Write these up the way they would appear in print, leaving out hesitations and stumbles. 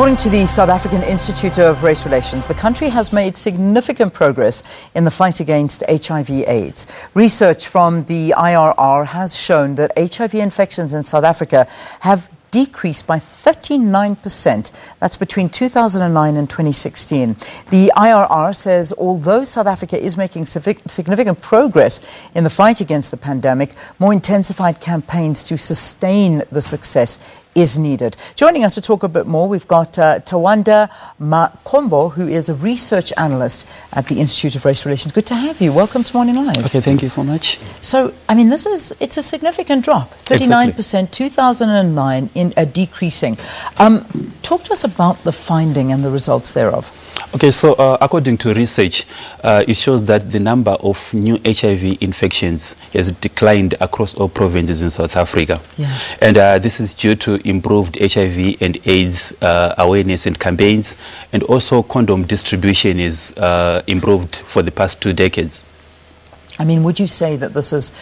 According to the South African Institute of Race Relations, the country has made significant progress in the fight against HIV/AIDS. Research from the IRR has shown that HIV infections in South Africa have decreased by 39%. That's between 2009 and 2016. The IRR says although South Africa is making significant progress in the fight against the pandemic, more intensified campaigns to sustain the success is needed. Joining us to talk a bit more, we've got Tawanda Makombo, who is a research analyst at the Institute of Race Relations. Good to have you. Welcome to Morning Live. Okay, thank you so much. So, I mean, it's a significant drop. 39%, exactly. 2009 in decreasing. Talk to us about the finding and the results thereof. Okay, so according to research, it shows that the number of new HIV infections has declined across all provinces in South Africa. Yeah. And this is due to improved HIV and AIDS awareness and campaigns, and also condom distribution is improved for the past 2 decades. I mean, would you say that this is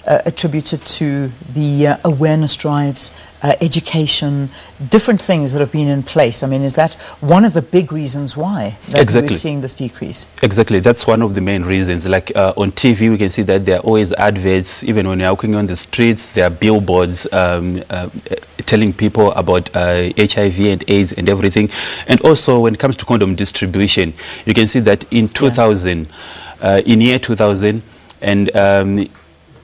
attributed to the awareness drives, education, different things that have been in place? I mean, is that one of the big reasons why we're seeing this decrease? Exactly. That's one of the main reasons. Like on TV, we can see that there are always adverts. Even when you're walking on the streets, there are billboards telling people about HIV and AIDS and everything. And also, when it comes to condom distribution, you can see that in 2000, in year 2000, and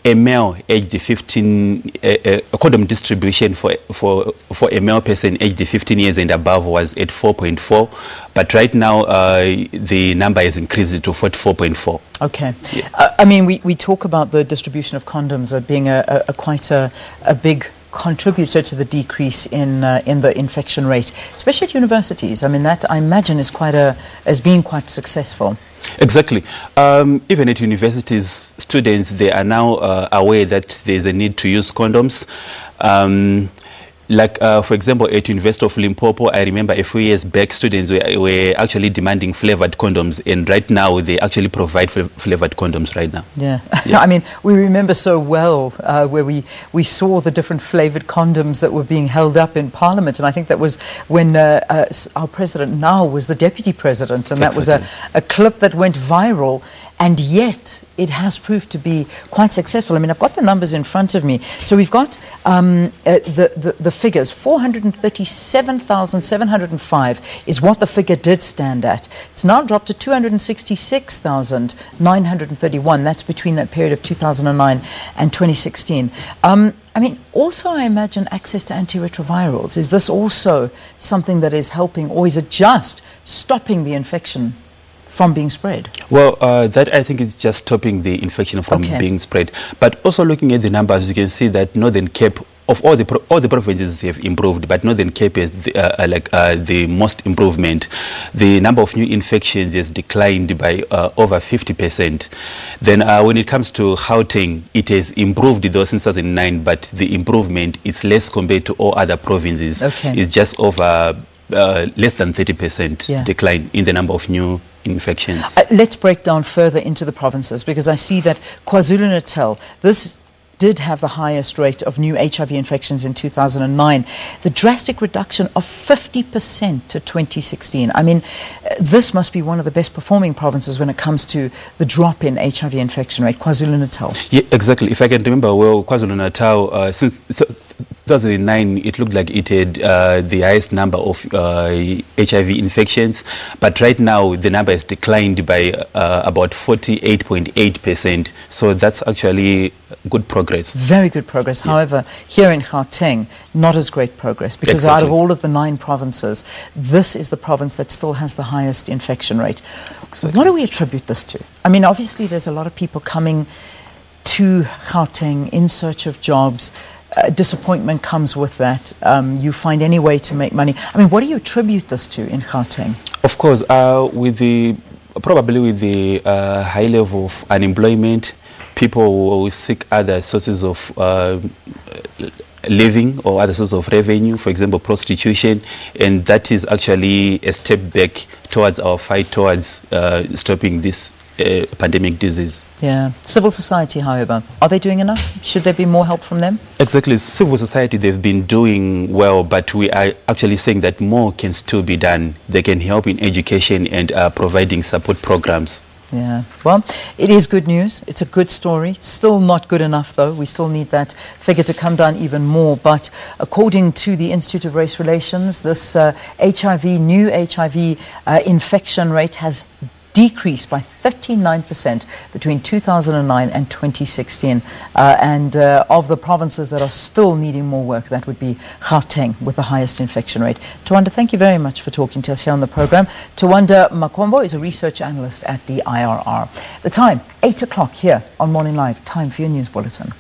a male aged 15, a condom distribution for a male person aged 15 years and above was at 4.4, but right now the number has increased to 44.4. Okay. Yeah. I mean, we talk about the distribution of condoms as being quite a big contributor to the decrease in the infection rate, especially at universities. I mean, that I imagine is has been quite successful. Exactly. Even at universities, students, they are now aware that there's a need to use condoms. For example, at University of Limpopo, I remember a few years back, students were actually demanding flavored condoms, and right now they actually provide flavored condoms right now. Yeah. I mean, we remember so well where we saw the different flavored condoms that were being held up in Parliament, and I think that was when our president now was the deputy president, and that was a clip that went viral. And yet, it has proved to be quite successful. I mean, I've got the numbers in front of me. So we've got the figures. 437,705 is what the figure did stand at. It's now dropped to 266,931. That's between that period of 2009 and 2016. I mean, also, I imagine access to antiretrovirals. Is this also something that is helping, or is it just stopping the infection from being spread? Well, that I think is just stopping the infection from being spread. But also looking at the numbers, you can see that Northern Cape, of all the provinces have improved, but Northern Cape is the most improvement. The number of new infections has declined by over 50%. Then when it comes to Gauteng, it has improved though since 2009, but the improvement is less compared to all other provinces. It's just over less than 30% decline in the number of new infections. Let's break down further into the provinces, because I see that KwaZulu-Natal, this did have the highest rate of new HIV infections in 2009. The drastic reduction of 50% to 2016. I mean, this must be one of the best performing provinces when it comes to the drop in HIV infection rate, KwaZulu-Natal. Yeah, exactly. If I can remember well, KwaZulu-Natal, since 2009, it looked like it had the highest number of HIV infections, but right now the number has declined by about 48.8%. So that's actually good progress. Very good progress. Yeah. However, here in Gauteng, not as great progress, because out of all of the 9 provinces, this is the province that still has the highest infection rate. What do we attribute this to? I mean, obviously there's a lot of people coming to Gauteng in search of jobs. Disappointment comes with that. You find any way to make money. I mean, what do you attribute this to in Gauteng? Of course, probably with the high level of unemployment, people will seek other sources of living or other sources of revenue, for example, prostitution, and that is actually a step back towards our fight towards stopping this pandemic disease. Yeah. Civil society, however, are they doing enough? Should there be more help from them? Exactly. Civil society, they've been doing well, but we are actually saying that more can still be done. They can help in education and providing support programs. Yeah, well, it is good news. It's a good story. Still not good enough, though. We still need that figure to come down even more. But according to the Institute of Race Relations, this new HIV infection rate has decreased by 39% between 2009 and 2016. Of the provinces that are still needing more work, that would be Gauteng with the highest infection rate. Tawanda, thank you very much for talking to us here on the program. Tawanda Makombo is a research analyst at the IRR. The time, 8 o'clock here on Morning Live. Time for your news bulletin.